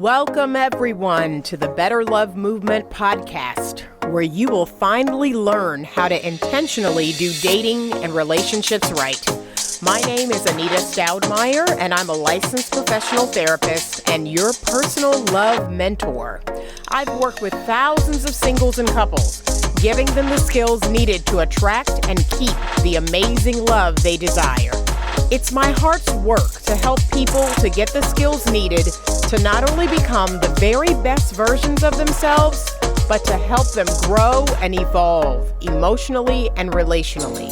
Welcome everyone to the Better Love Movement podcast, where you will finally learn how to intentionally do dating and relationships right. My name is Anita Stoudemire, and I'm a licensed professional therapist and your personal love mentor. I've worked with thousands of singles and couples, giving them the skills needed to attract and keep the amazing love they desire. It's my heart's work to help people to get the skills needed to not only become the very best versions of themselves, but to help them grow and evolve emotionally and relationally.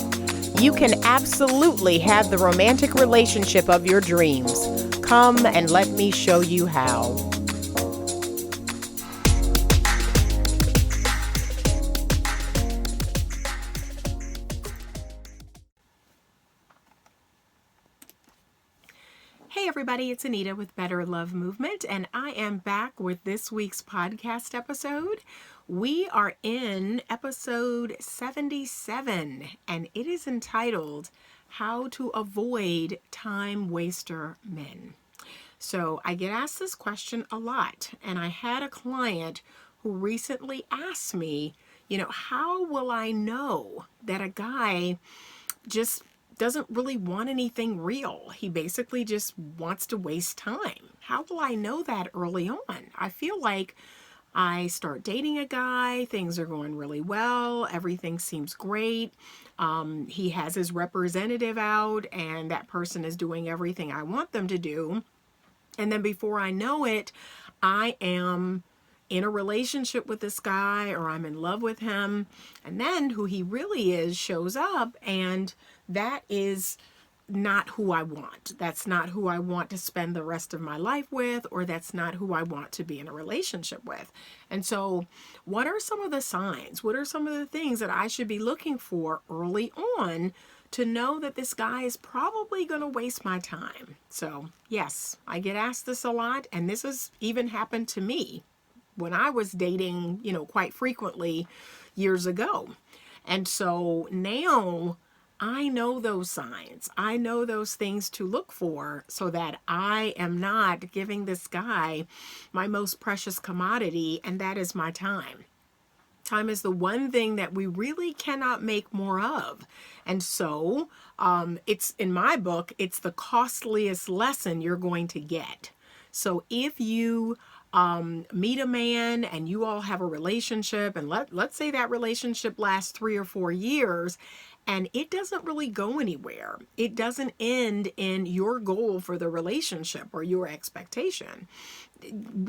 You can absolutely have the romantic relationship of your dreams. Come and let me show you how. Hey everybody, it's Anita with Better Love Movement, and I am back with this week's podcast episode. We are in episode 77, and it is entitled, How to Avoid Time Waster Men. So I get asked this question a lot, and I had a client who recently asked me, how will I know that a guy just doesn't really want anything real? He basically just wants to waste time. How will I know that early on? I feel like I start dating a guy, things are going really well, everything seems great. He has his representative out, and that person is doing everything I want them to do. And then before I know it, I am in a relationship with this guy, or I'm in love with him, and then who he really is shows up, and that is not who I want. That's not who I want to spend the rest of my life with, or that's not who I want to be in a relationship with. And so what are some of the signs? What are some of the things that I should be looking for early on to know that this guy is probably going to waste my time? So yes, I get asked this a lot, and this has even happened to me when I was dating, quite frequently years ago. And so now I know those signs. I know those things to look for so that I am not giving this guy my most precious commodity, and that is my time. Time is the one thing that we really cannot make more of. And so it's, in my book, it's the costliest lesson you're going to get. So if you meet a man and you all have a relationship, and let's say that relationship lasts 3 or 4 years, and it doesn't really go anywhere. It doesn't end in your goal for the relationship or your expectation.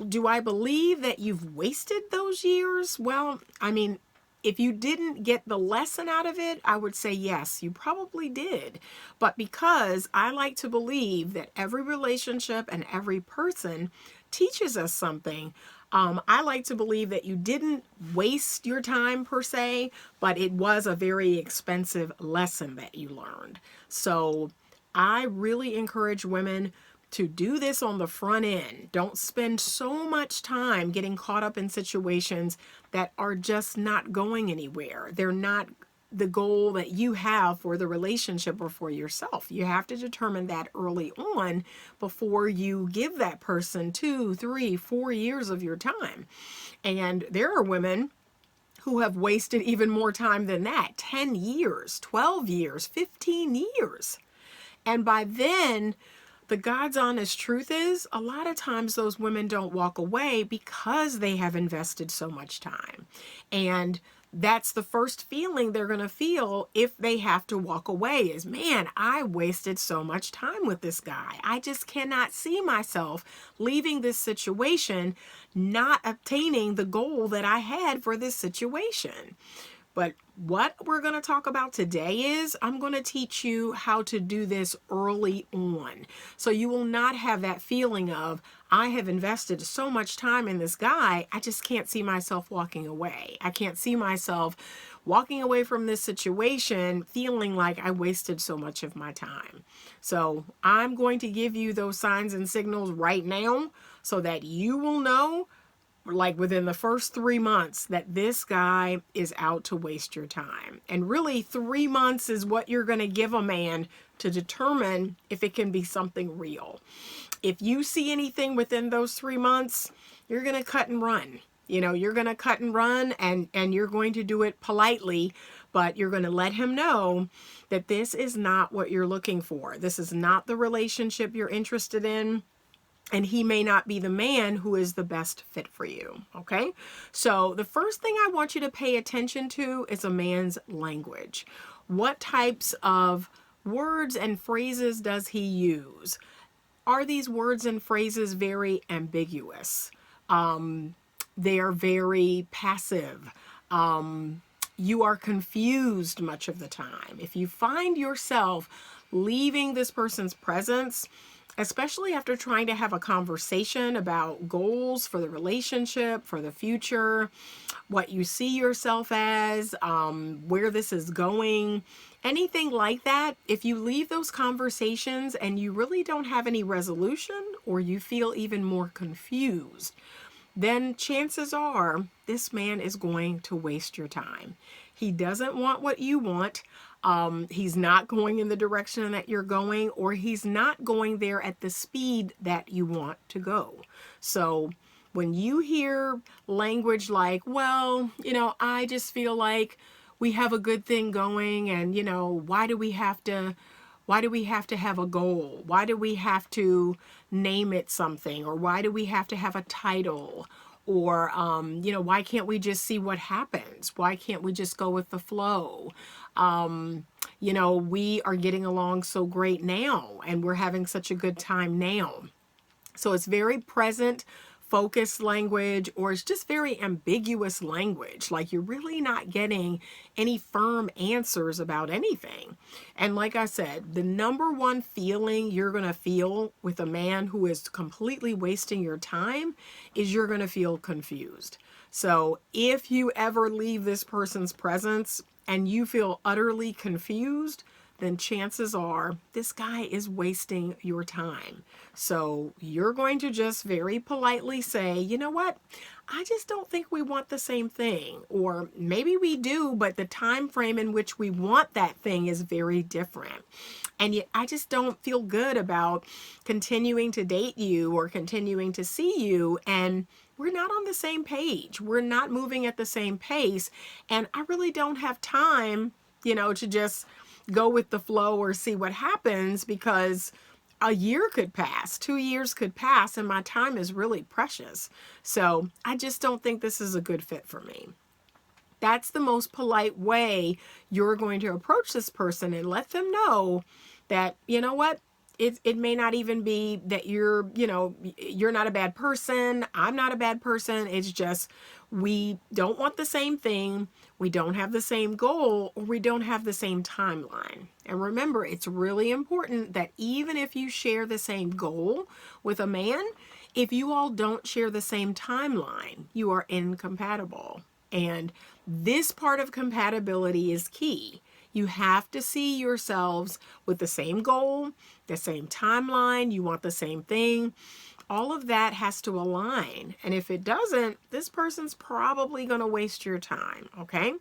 Do I believe that you've wasted those years? Well, if you didn't get the lesson out of it, I would say yes, you probably did. But because I like to believe that every relationship and every person teaches us something, I like to believe that you didn't waste your time per se, but it was a very expensive lesson that you learned. So I really encourage women to do this on the front end. Don't spend so much time getting caught up in situations that are just not going anywhere. They're not the goal that you have for the relationship or for yourself. You have to determine that early on before you give that person 2, 3, 4 years of your time. And there are women who have wasted even more time than that, 10 years, 12 years, 15 years. And by then, the God's honest truth is, a lot of times those women don't walk away because they have invested so much time. And that's the first feeling they're going to feel if they have to walk away is, man, I wasted so much time with this guy. I just cannot see myself leaving this situation, not obtaining the goal that I had for this situation. But what we're going to talk about today is I'm going to teach you how to do this early on. So you will not have that feeling of, I have invested so much time in this guy, I just can't see myself walking away. I can't see myself walking away from this situation feeling like I wasted so much of my time. So I'm going to give you those signs and signals right now so that you will know, like within the first 3 months, that this guy is out to waste your time. And really 3 months is what you're going to give a man to determine if it can be something real. If you see anything within those 3 months, you're going to cut and run. You're going to cut and run, and you're going to do it politely, but you're going to let him know that this is not what you're looking for. This is not the relationship you're interested in. And he may not be the man who is the best fit for you. Okay. So the first thing I want you to pay attention to is a man's language. What types of words and phrases does he use? Are these words and phrases very ambiguous? They are very passive. You are confused much of the time. If you find yourself leaving this person's presence, especially after trying to have a conversation about goals for the relationship, for the future, what you see yourself as, where this is going, anything like that, if you leave those conversations and you really don't have any resolution, or you feel even more confused, then chances are this man is going to waste your time. He doesn't want what you want. He's not going in the direction that you're going, or he's not going there at the speed that you want to go. So when you hear language like, well, I just feel like we have a good thing going, and, why do we have to have a goal? Why do we have to name it something? Or why do we have to have a title? Or, why can't we just see what happens? Why can't we just go with the flow? We are getting along so great now, and we're having such a good time now. So it's very present, focused language, or it's just very ambiguous language. Like you're really not getting any firm answers about anything. And like I said, the number one feeling you're going to feel with a man who is completely wasting your time is you're going to feel confused. So if you ever leave this person's presence and you feel utterly confused, then chances are this guy is wasting your time. So you're going to just very politely say, you know what? I just don't think we want the same thing. Or maybe we do, but the time frame in which we want that thing is very different. And yet I just don't feel good about continuing to date you or continuing to see you. And we're not on the same page. We're not moving at the same pace. And I really don't have time, to just go with the flow or see what happens, because a year could pass, 2 years could pass, and my time is really precious. So I just don't think this is a good fit for me. That's the most polite way you're going to approach this person, and let them know that, you know what? It may not even be that you're not a bad person. I'm not a bad person. It's just we don't want the same thing. We don't have the same goal, or we don't have the same timeline. And remember, it's really important that even if you share the same goal with a man, if you all don't share the same timeline, you are incompatible. And this part of compatibility is key. You have to see yourselves with the same goal, the same timeline, you want the same thing. All of that has to align. And if it doesn't, this person's probably going to waste your time, okay?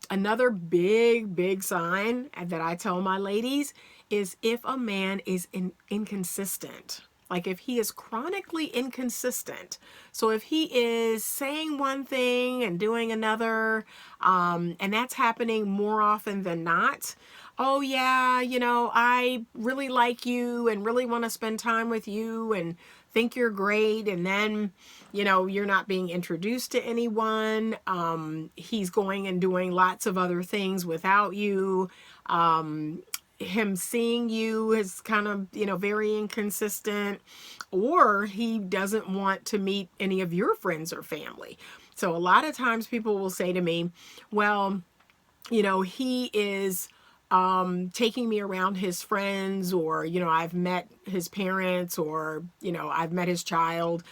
Another big sign that I tell my ladies is if a man is inconsistent. Like if he is chronically inconsistent. So if he is saying one thing and doing another, and that's happening more often than not. Oh yeah, I really like you and really want to spend time with you and think you're great. And then, you're not being introduced to anyone. He's going and doing lots of other things without you. Him seeing you is kind of, very inconsistent, or he doesn't want to meet any of your friends or family. So a lot of times people will say to me, well, he is taking me around his friends, or, I've met his parents, or, I've met his child.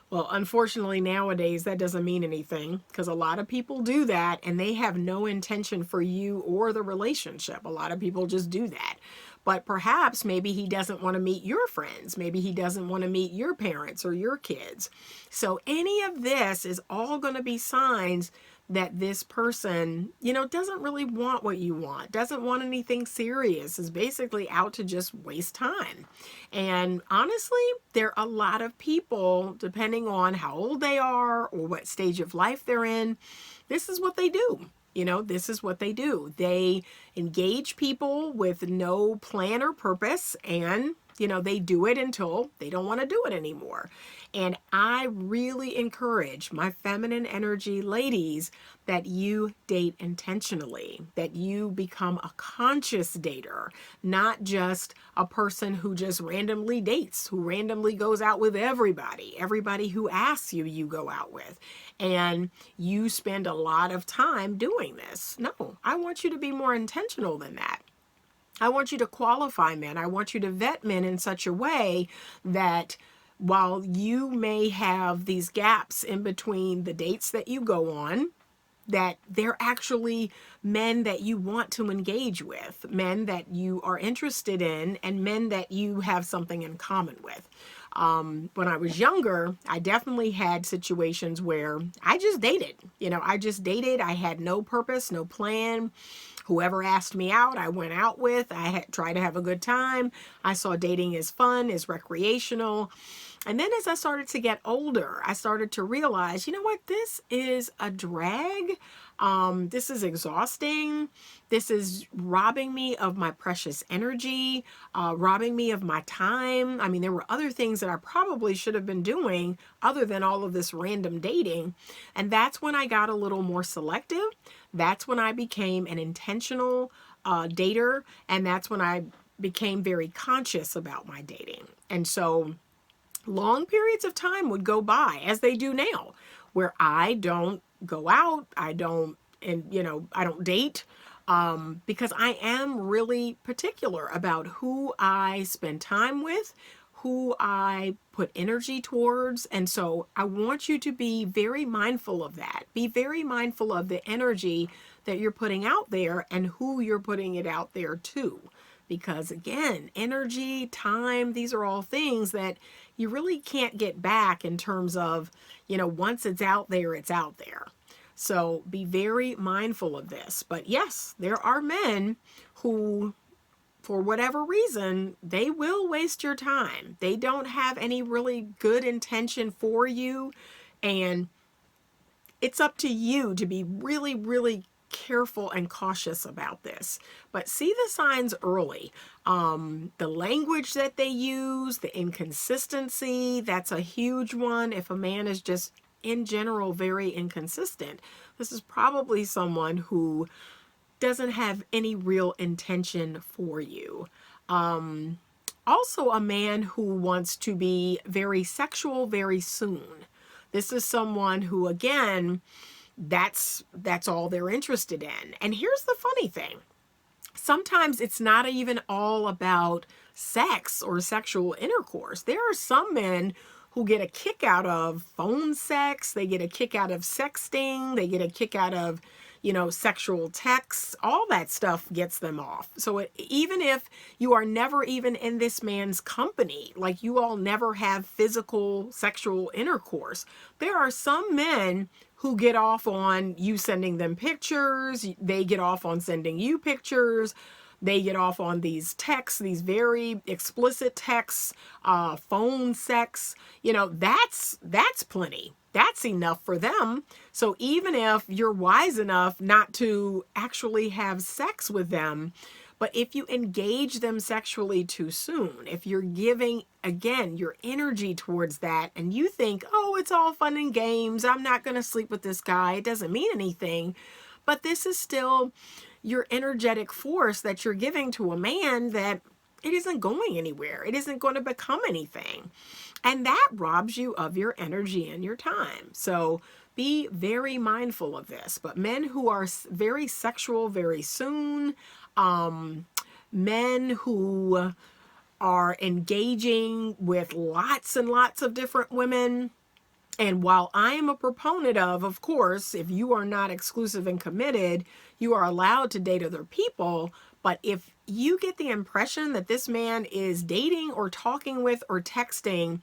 Well, unfortunately, nowadays, that doesn't mean anything, because a lot of people do that and they have no intention for you or the relationship. A lot of people just do that. but perhaps maybe he doesn't want to meet your friends. Maybe he doesn't want to meet your parents or your kids. So any of this is all going to be signs that this person, doesn't really want what you want, doesn't want anything serious, is basically out to just waste time. And honestly, there are a lot of people, depending on how old they are or what stage of life they're in, this is what they do. This is what they do. They engage people with no plan or purpose, and they do it until they don't want to do it anymore. And I really encourage my feminine energy ladies that you date intentionally, that you become a conscious dater, not just a person who just randomly dates, who randomly goes out with everybody who asks you, you go out with. And you spend a lot of time doing this. No, I want you to be more intentional than that. I want you to qualify men. I want you to vet men in such a way that while you may have these gaps in between the dates that you go on, that they're actually men that you want to engage with, men that you are interested in, and men that you have something in common with. When I was younger, I definitely had situations where I just dated. I had no purpose, no plan. Whoever asked me out, I went out with. I tried to have a good time. I saw dating as fun, as recreational. And then as I started to get older, I started to realize, this is a drag. This is exhausting. This is robbing me of my precious energy, robbing me of my time. I mean, there were other things that I probably should have been doing other than all of this random dating. And that's when I got a little more selective. That's when I became an intentional dater. And that's when I became very conscious about my dating. And so long periods of time would go by, as they do now, where I don't go out, I don't date, because I am really particular about who I spend time with, who I put energy towards. And so I want you to be very mindful of that. Be very mindful of the energy that you're putting out there and who you're putting it out there to. Because again, energy, time, these are all things that you really can't get back in terms of, once it's out there, it's out there. So be very mindful of this. But yes, there are men who, for whatever reason, they will waste your time. They don't have any really good intention for you. And it's up to you to be really, really careful and cautious about this. But see the signs early. The language that they use, the inconsistency, that's a huge one. If a man is just in general very inconsistent, this is probably someone who doesn't have any real intention for you. Also a man who wants to be very sexual very soon. This is someone who, again, that's all they're interested in. And here's the funny thing. Sometimes it's not even all about sex or sexual intercourse. There are some men who get a kick out of phone sex. They get a kick out of sexting. They get a kick out of, sexual texts. All that stuff gets them off. So even if you are never even in this man's company, like you all never have physical sexual intercourse, there are some men who get off on you sending them pictures. They get off on sending you pictures. They get off on these texts, these very explicit texts, phone sex. That's plenty. That's enough for them. So even if you're wise enough not to actually have sex with them, but if you engage them sexually too soon, if you're giving, again, your energy towards that, and you think, oh, it's all fun and games, I'm not going to sleep with this guy, it doesn't mean anything, but this is still your energetic force that you're giving to a man that it isn't going anywhere. It isn't going to become anything. And that robs you of your energy and your time. So be very mindful of this. But men who are very sexual very soon, men who are engaging with lots and lots of different women. And while I am a proponent of course, if you are not exclusive and committed, you are allowed to date other people. But if you get the impression that this man is dating or talking with or texting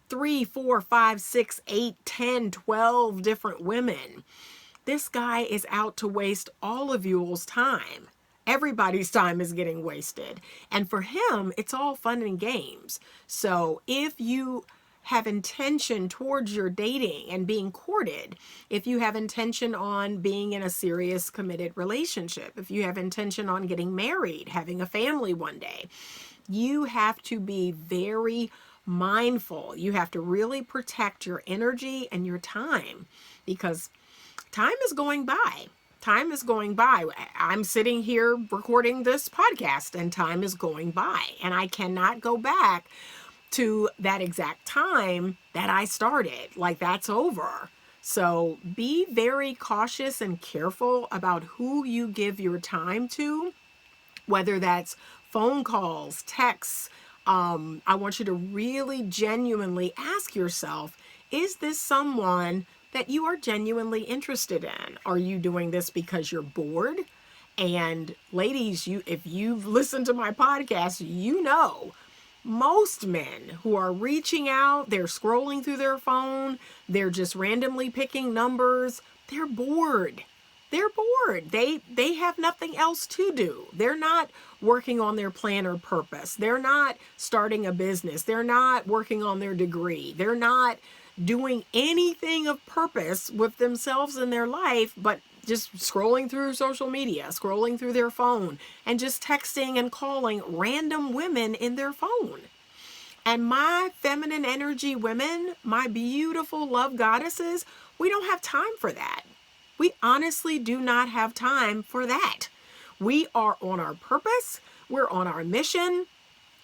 3, 4, 5, 6, 8, 10, 12 different women. This guy is out to waste all of y'all's time. Everybody's time is getting wasted. And for him, it's all fun and games. So if you have intention towards your dating and being courted, if you have intention on being in a serious committed relationship, if you have intention on getting married, having a family one day, you have to be very mindful. You have to really protect your energy and your time, because time is going by. Time is going by. I'm sitting here recording this podcast and time is going by, and I cannot go back to that exact time that I started. Like, that's over. So be very cautious and careful about who you give your time to, whether that's phone calls, texts. I want you to really genuinely ask yourself, is this someone that you are genuinely interested in? Are you doing this because you're bored? And ladies, if you've listened to my podcast, you know most men who are reaching out, they're scrolling through their phone, they're just randomly picking numbers, they're bored. They're bored. They have nothing else to do. They're not working on their plan or purpose. They're not starting a business. They're not working on their degree. They're not doing anything of purpose with themselves in their life, but just scrolling through social media, scrolling through their phone, and just texting and calling random women in their phone. And my feminine energy women, my beautiful love goddesses, we don't have time for that. We honestly do not have time for that. We are on our purpose. We're on our mission.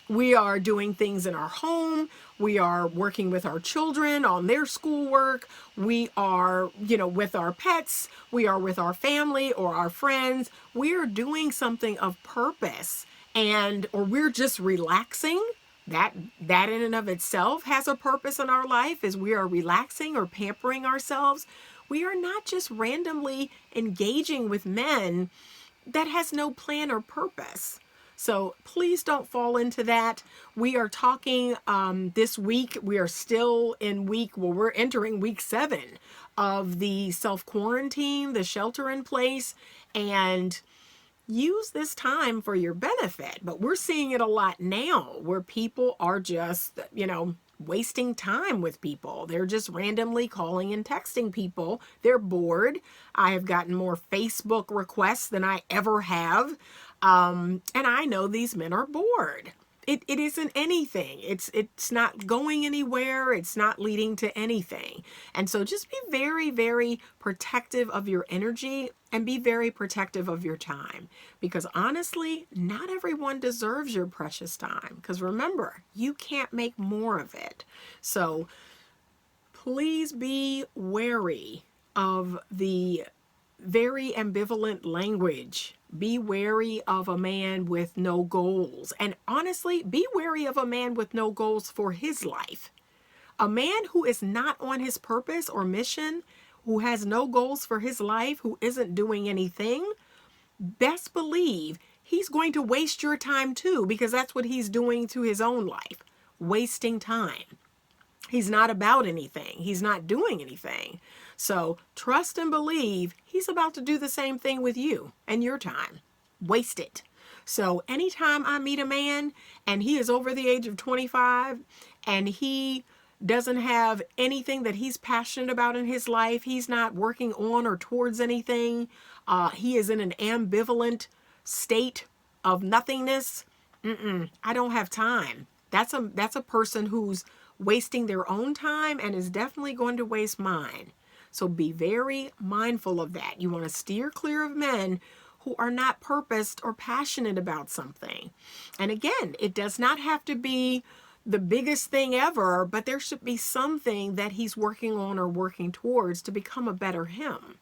We are doing things in our home. We are working with our children on their schoolwork. We are, with our pets. We are with our family or our friends. We are doing something of purpose, or we're just relaxing. That in and of itself has a purpose in our life, as we are relaxing or pampering ourselves. We are not just randomly engaging with men that has no plan or purpose. So please don't fall into that. We are talking this week. We are still in we're entering week 7 of the self-quarantine, the shelter in place, and use this time for your benefit. But we're seeing it a lot now where people are just, wasting time with people. They're just randomly calling and texting people. They're bored. I have gotten more Facebook requests than I ever have. And I know these men are bored. It isn't anything. It's not going anywhere. It's not leading to anything. And so just be very, very protective of your energy and be very protective of your time. Because honestly, not everyone deserves your precious time. Because remember, you can't make more of it. So please be wary of the very ambivalent language. Be wary of a man with no goals. And honestly, be wary of a man with no goals for his life. A man who is not on his purpose or mission, who has no goals for his life, who isn't doing anything, best believe he's going to waste your time too, because that's what he's doing to his own life, wasting time. He's not about anything. He's not doing anything. So trust and believe he's about to do the same thing with you and your time. Waste it. So anytime I meet a man and he is over the age of 25 and he doesn't have anything that he's passionate about in his life, he's not working on or towards anything, he is in an ambivalent state of nothingness, I don't have time. That's a person who's wasting their own time and is definitely going to waste mine. So be very mindful of that. You want to steer clear of men who are not purposed or passionate about something. And again, it does not have to be the biggest thing ever, but there should be something that he's working on or working towards to become a better him.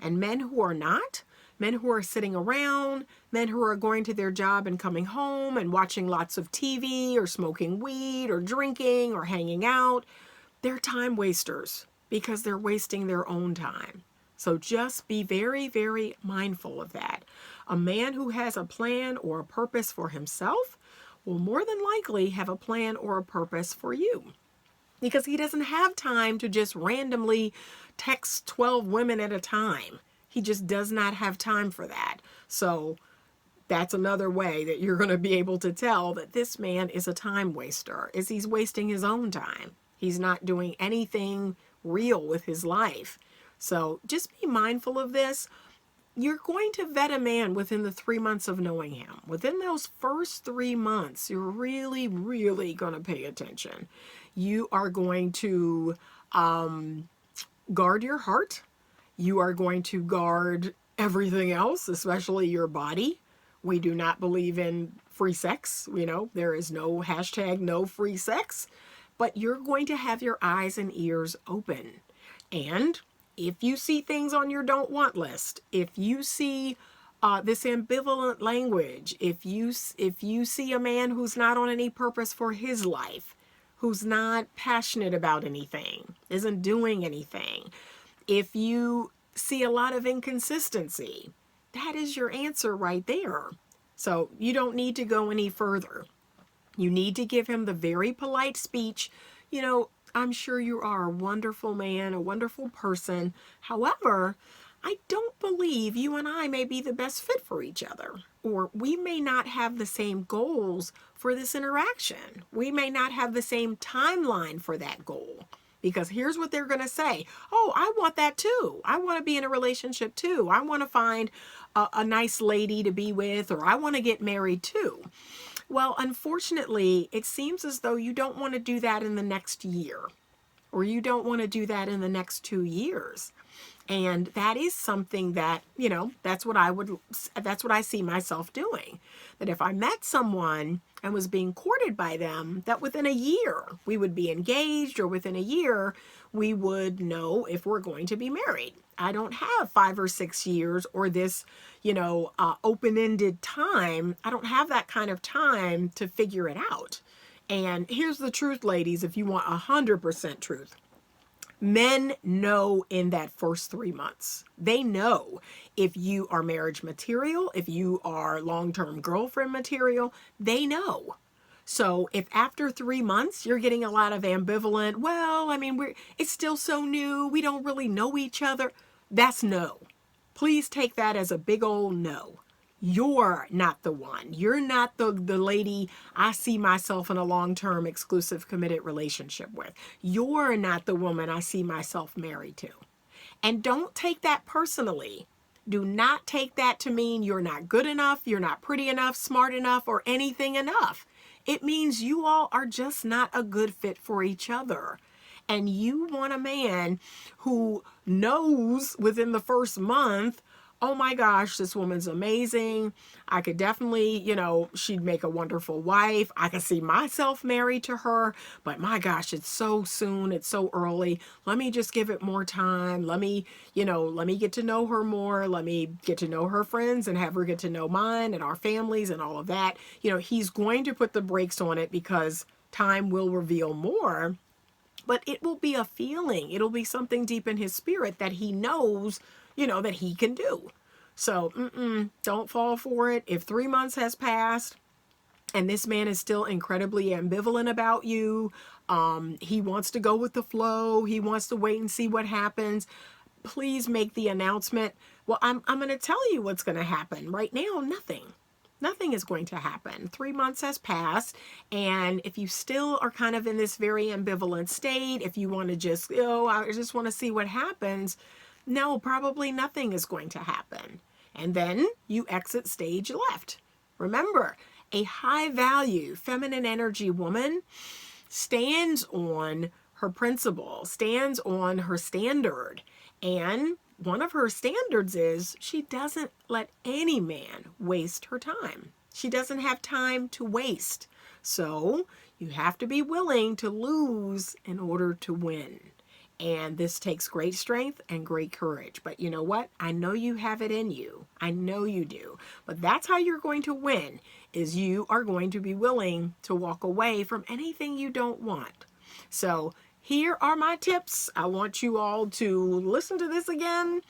And men who are not, men who are sitting around, men who are going to their job and coming home and watching lots of TV or smoking weed or drinking or hanging out, they're time wasters because they're wasting their own time. So just be very, very mindful of that. A man who has a plan or a purpose for himself will more than likely have a plan or a purpose for you, because he doesn't have time to just randomly text 12 women at a time. He just does not have time for that. So that's another way that you're going to be able to tell that this man is a time waster, is he's wasting his own time. He's not doing anything real with his life. So just be mindful of this. You're going to vet a man within the 3 months of knowing him. Within those first 3 months, you're really, really going to pay attention. You are going to guard your heart. You are going to guard everything else, especially your body. We do not believe in free sex. There is no hashtag no free sex, but you're going to have your eyes and ears open. And if you see things on your don't want list, if you see this ambivalent language, if you see a man who's not on any purpose for his life, who's not passionate about anything, isn't doing anything, if you see a lot of inconsistency, that is your answer right there. So you don't need to go any further. You need to give him the very polite speech. I'm sure you are a wonderful man, a wonderful person. However, I don't believe you and I may be the best fit for each other, or we may not have the same goals for this interaction. We may not have the same timeline for that goal, because here's what they're going to say. Oh, I want that too. I want to be in a relationship too. I want to find a nice lady to be with, or I want to get married too. Well, unfortunately, it seems as though you don't want to do that in the next year, or you don't want to do that in the next 2 years. And that is something that, that's what I see myself doing. That if I met someone and was being courted by them, that within a year we would be engaged, or within a year we would know if we're going to be married. I don't have 5 or 6 years or this, open-ended time. I don't have that kind of time to figure it out. And here's the truth, ladies, if you want 100% truth. Men know in that first 3 months. They know if you are marriage material, if you are long-term girlfriend material, they know. So if after 3 months you're getting a lot of ambivalent, it's still so new, we don't really know each other, that's no. Please take that as a big old no. You're not the one. You're not the lady I see myself in a long-term exclusive committed relationship with. You're not the woman I see myself married to. And don't take that personally. Do not take that to mean you're not good enough, you're not pretty enough, smart enough, or anything enough. It means you all are just not a good fit for each other. And you want a man who knows within the first month, oh my gosh, this woman's amazing. I could definitely, she'd make a wonderful wife. I could see myself married to her, but my gosh, it's so soon. It's so early. Let me just give it more time. Let me get to know her more. Let me get to know her friends and have her get to know mine and our families and all of that. He's going to put the brakes on it because time will reveal more, but it will be a feeling. It'll be something deep in his spirit that he knows that he can do. So don't fall for it. If 3 months has passed and this man is still incredibly ambivalent about you, he wants to go with the flow, he wants to wait and see what happens, please make the announcement. Well, I'm going to tell you what's going to happen. Right now, nothing. Nothing is going to happen. 3 months has passed, and if you still are kind of in this very ambivalent state, if you want to just, I just want to see what happens, no, probably nothing is going to happen. And then you exit stage left. Remember, a high value feminine energy woman stands on her principle, stands on her standard. And one of her standards is she doesn't let any man waste her time. She doesn't have time to waste. So you have to be willing to lose in order to win. And this takes great strength and great courage. But you know what? I know you have it in you. I know you do. But that's how you're going to win, is you are going to be willing to walk away from anything you don't want. So here are my tips. I want you all to listen to this again.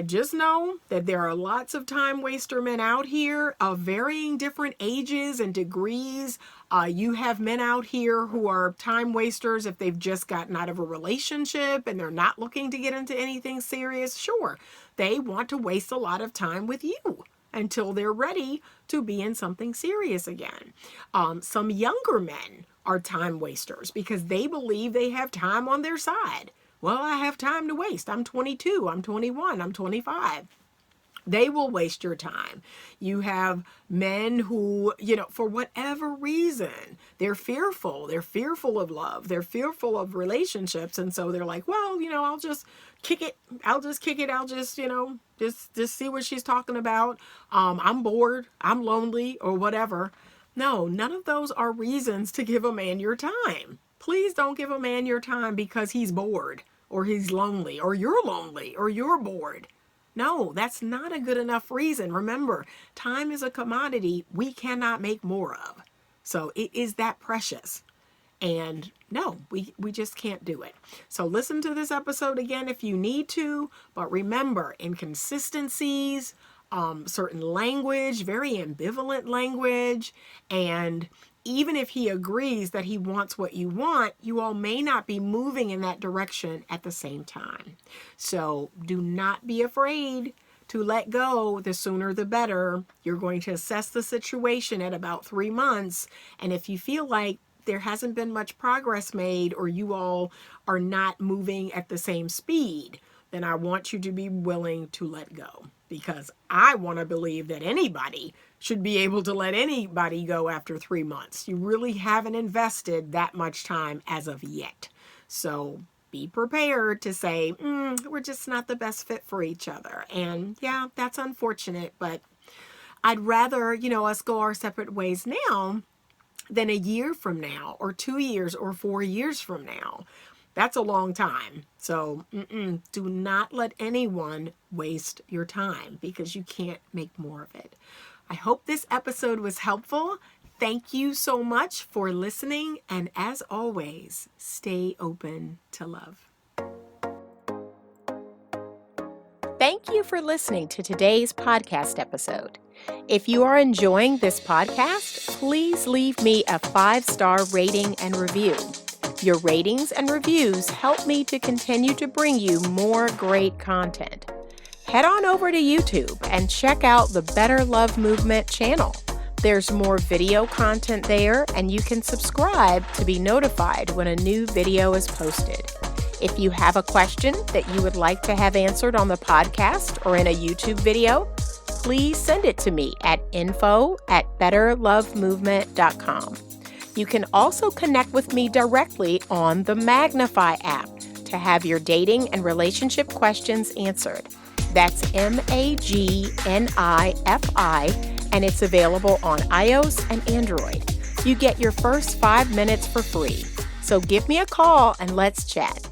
Just know that there are lots of time waster men out here of varying different ages and degrees. You have men out here who are time wasters if they've just gotten out of a relationship and they're not looking to get into anything serious. Sure, they want to waste a lot of time with you until they're ready to be in something serious again. Some younger men are time wasters because they believe they have time on their side. Well, I have time to waste. I'm 22, I'm 21, I'm 25. They will waste your time. You have men who, for whatever reason, they're fearful. They're fearful of love. They're fearful of relationships. And so they're like, well, I'll just kick it. I'll just just see what she's talking about. I'm bored. I'm lonely or whatever. No, none of those are reasons to give a man your time. Please don't give a man your time because he's bored or he's lonely or you're bored. No, that's not a good enough reason. Remember, time is a commodity we cannot make more of. So it is that precious. And no, we just can't do it. So listen to this episode again if you need to. But remember, inconsistencies, certain language, very ambivalent language, and even if he agrees that he wants what you want, you all may not be moving in that direction at the same time. So do not be afraid to let go. The sooner the better. You're going to assess the situation at about 3 months. And if you feel like there hasn't been much progress made or you all are not moving at the same speed, then I want you to be willing to let go. Because I want to believe that anybody should be able to let anybody go after 3 months. You really haven't invested that much time as of yet. So be prepared to say, we're just not the best fit for each other. And yeah, that's unfortunate, but I'd rather, us go our separate ways now than a year from now or 2 years or 4 years from now. That's a long time. So do not let anyone waste your time because you can't make more of it. I hope this episode was helpful. Thank you so much for listening. And as always, stay open to love. Thank you for listening to today's podcast episode. If you are enjoying this podcast, please leave me a 5-star rating and review. Your ratings and reviews help me to continue to bring you more great content. Head on over to YouTube and check out the Better Love Movement channel. There's more video content there, and you can subscribe to be notified when a new video is posted. If you have a question that you would like to have answered on the podcast or in a YouTube video, please send it to me at info@betterlovemovement.com. You can also connect with me directly on the Magnify app to have your dating and relationship questions answered. That's MAGNIFI, and it's available on iOS and Android. You get your first 5 minutes for free. So give me a call and let's chat.